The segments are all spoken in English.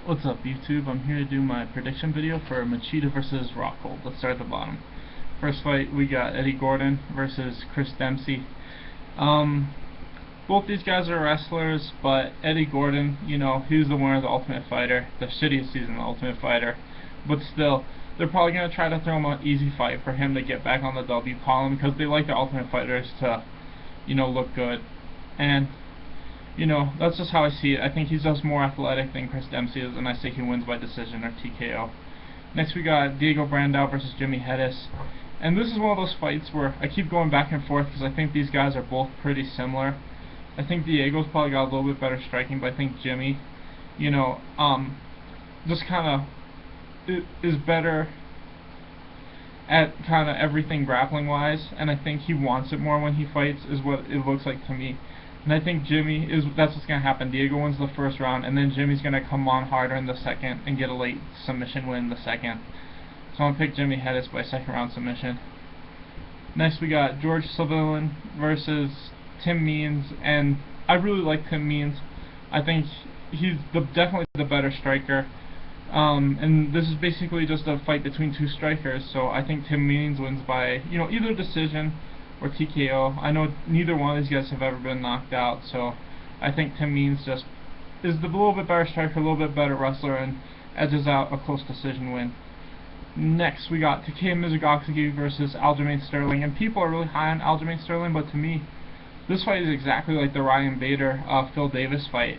What's up YouTube? I'm here to do my prediction video for Machida versus Rockhold. Let's start at the bottom. First fight we got Eddie Gordon versus Chris Dempsey. Both these guys are wrestlers, but Eddie Gordon, he's the winner of the Ultimate Fighter, the shittiest season of the Ultimate Fighter. But still, they're probably going to try to throw him an easy fight for him to get back on the W column because they like the Ultimate Fighters to, look good. And that's just how I see it. I think he's just more athletic than Chris Dempsey is, and I say he wins by decision or TKO. Next we got Diego Brandao versus Jimmy Hedis. And this is one of those fights where I keep going back and forth because I think these guys are both pretty similar. I think Diego's probably got a little bit better striking, but I think Jimmy, just kind of is better at kind of everything grappling wise, and I think he wants it more when he fights, is what it looks like to me. And I think that's what's going to happen. Diego wins the first round, and then Jimmy's going to come on harder in the second and get a late submission win in the second. So I'm going to pick Jimmy Hedis by second round submission. Next we got George Sylvain versus Tim Means, and I really like Tim Means. I think he's definitely the better striker. And this is basically just a fight between two strikers, so I think Tim Means wins by, either decision or TKO. I know neither one of these guys have ever been knocked out, so I think Tim Means just is the little bit better striker, a little bit better wrestler, and edges out a close decision win. Next, we got Takeya Mizugaki versus Aljamain Sterling, and people are really high on Aljamain Sterling, but to me, this fight is exactly like the Ryan Bader, Phil Davis fight.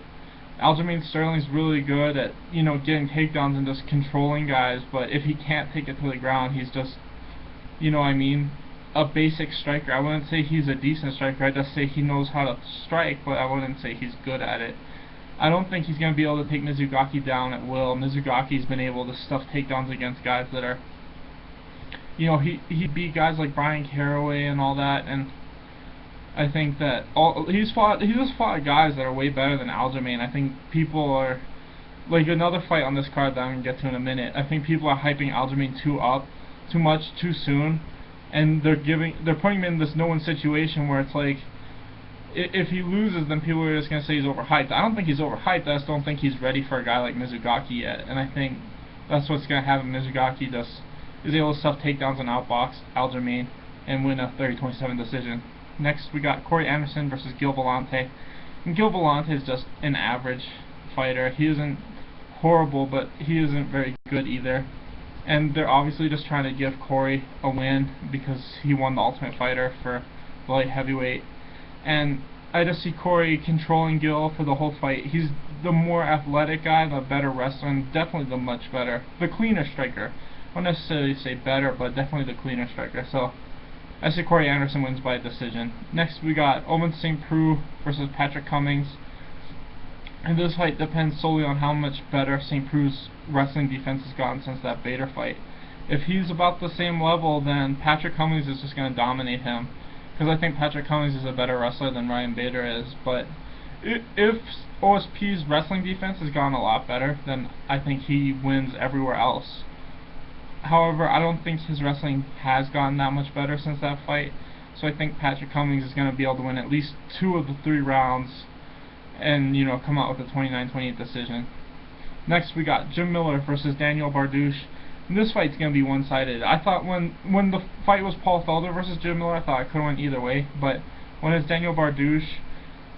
Aljamain Sterling's really good at, getting takedowns and just controlling guys, but if he can't take it to the ground, he's just, a basic striker. I wouldn't say he's a decent striker, I'd just say he knows how to strike, but I wouldn't say he's good at it. I don't think he's going to be able to take Mizugaki down at will. Mizugaki's been able to stuff takedowns against guys that are, he beat guys like Brian Caraway and all that, and I think that he just fought guys that are way better than Aljamain. I think people are, like another fight on this card that I'm going to get to in a minute, I think people are hyping Aljamain too much, too soon, and they're putting him in this no-win situation where it's like, if he loses, then people are just going to say he's overhyped. I don't think he's overhyped, I just don't think he's ready for a guy like Mizugaki yet, and I think that's what's going to happen. Mizugaki just is able to stuff takedowns and outbox Aljamain and win a 30-27 decision. Next we got Corey Anderson versus Gil Vellante. And Gil Vellante is just an average fighter. He isn't horrible, but he isn't very good either. And they're obviously just trying to give Corey a win because he won the Ultimate Fighter for the light heavyweight. And I just see Corey controlling Gil for the whole fight. He's the more athletic guy, the better wrestler, and definitely the cleaner striker. I won't necessarily say better, but definitely the cleaner striker. So I say Corey Anderson wins by decision. Next we got Owen St. Preux versus Patrick Cummings. And this fight depends solely on how much better St. Preux's wrestling defense has gotten since that Bader fight. If he's about the same level, then Patrick Cummings is just going to dominate him, because I think Patrick Cummings is a better wrestler than Ryan Bader is. But if OSP's wrestling defense has gotten a lot better, then I think he wins everywhere else. However, I don't think his wrestling has gotten that much better since that fight, so I think Patrick Cummings is going to be able to win at least 2 of the 3 rounds and come out with a 29-28 decision. Next we got Jim Miller versus Daniel Bardouche. And this fight's going to be one-sided. I thought when the fight was Paul Felder versus Jim Miller, I thought it could have went either way, but when it's Daniel Bardouche,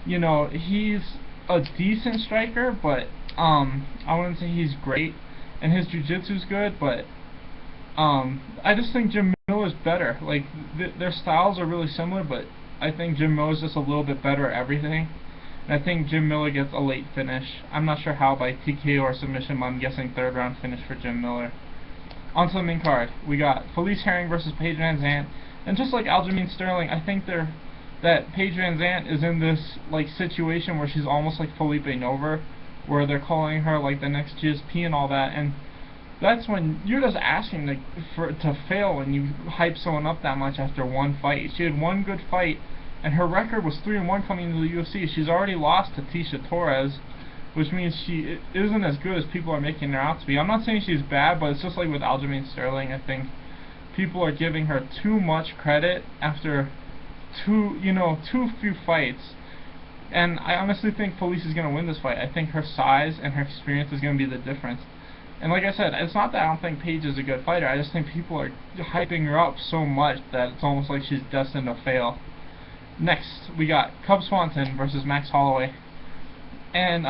he's a decent striker, but I wouldn't say he's great, and his jiu-jitsu's good, but I just think Jim Miller's better. Like, their styles are really similar, but I think Jim Miller's just a little bit better at everything. And I think Jim Miller gets a late finish. I'm not sure how, by TKO or submission, but I'm guessing 3rd round finish for Jim Miller. On to the main card, we got Felice Herring versus Paige Van Zandt. And just like Aljamain Sterling, I think that Paige Van Zandt is in this situation where she's almost like Felipe Nover, where they're calling her like the next GSP and all that, and that's when you're just asking to fail when you hype someone up that much after one fight. She had one good fight, and her record was 3-1 coming into the UFC. She's already lost to Tisha Torres, which means she isn't as good as people are making her out to be. I'm not saying she's bad, but it's just like with Aljamain Sterling. I think people are giving her too much credit after too few fights. And I honestly think Felice is going to win this fight. I think her size and her experience is going to be the difference. And like I said, it's not that I don't think Paige is a good fighter. I just think people are hyping her up so much that it's almost like she's destined to fail. Next, we got Cub Swanson versus Max Holloway. And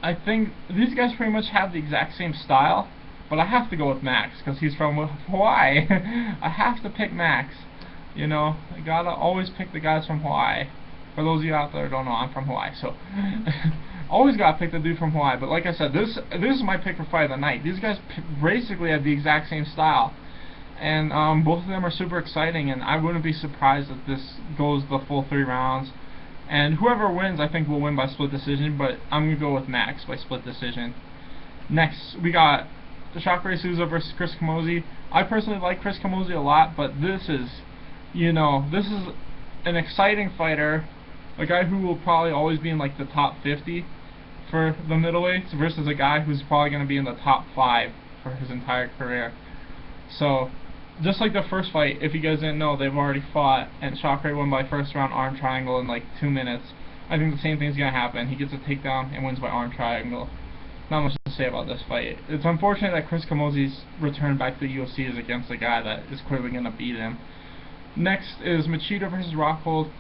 I think these guys pretty much have the exact same style, but I have to go with Max because he's from Hawaii. I have to pick Max. You know, I gotta always pick the guys from Hawaii. For those of you out there who don't know, I'm from Hawaii, so always gotta pick the dude from Hawaii. But like I said, this is my pick for fight of the night. These guys basically have the exact same style, and both of them are super exciting. And I wouldn't be surprised if this goes the full 3 rounds. And whoever wins, I think will win by split decision. But I'm gonna go with Max by split decision. Next, we got the Shockwave Souza versus Chris Camozzi. I personally like Chris Camozzi a lot, but this is, you know, this is an exciting fighter. A guy who will probably always be in like the top 50 for the middleweights versus a guy who's probably going to be in the top 5 for his entire career. So, just like the first fight, if you guys didn't know, they've already fought, and Shockwave won by first round arm triangle in like 2 minutes. I think the same thing's going to happen. He gets a takedown and wins by arm triangle. Not much to say about this fight. It's unfortunate that Chris Camozzi's return back to the UFC is against a guy that is clearly going to beat him. Next is Machida versus Rockhold.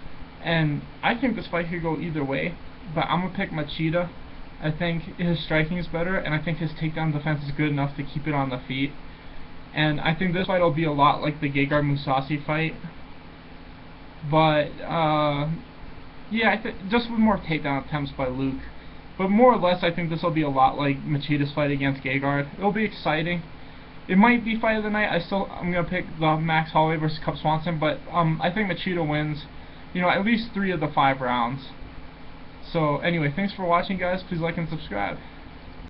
And I think this fight could go either way, but I'm going to pick Machida. I think his striking is better, and I think his takedown defense is good enough to keep it on the feet. And I think this fight will be a lot like the Gegard-Mousasi fight. But, yeah, just with more takedown attempts by Luke. But more or less, I think this will be a lot like Machida's fight against Gegard. It'll be exciting. It might be fight of the night. I'm going to pick the Max Holloway versus Cub Swanson, but I think Machida wins. You know, at least 3 of the 5 rounds. So, anyway, thanks for watching, guys. Please like and subscribe.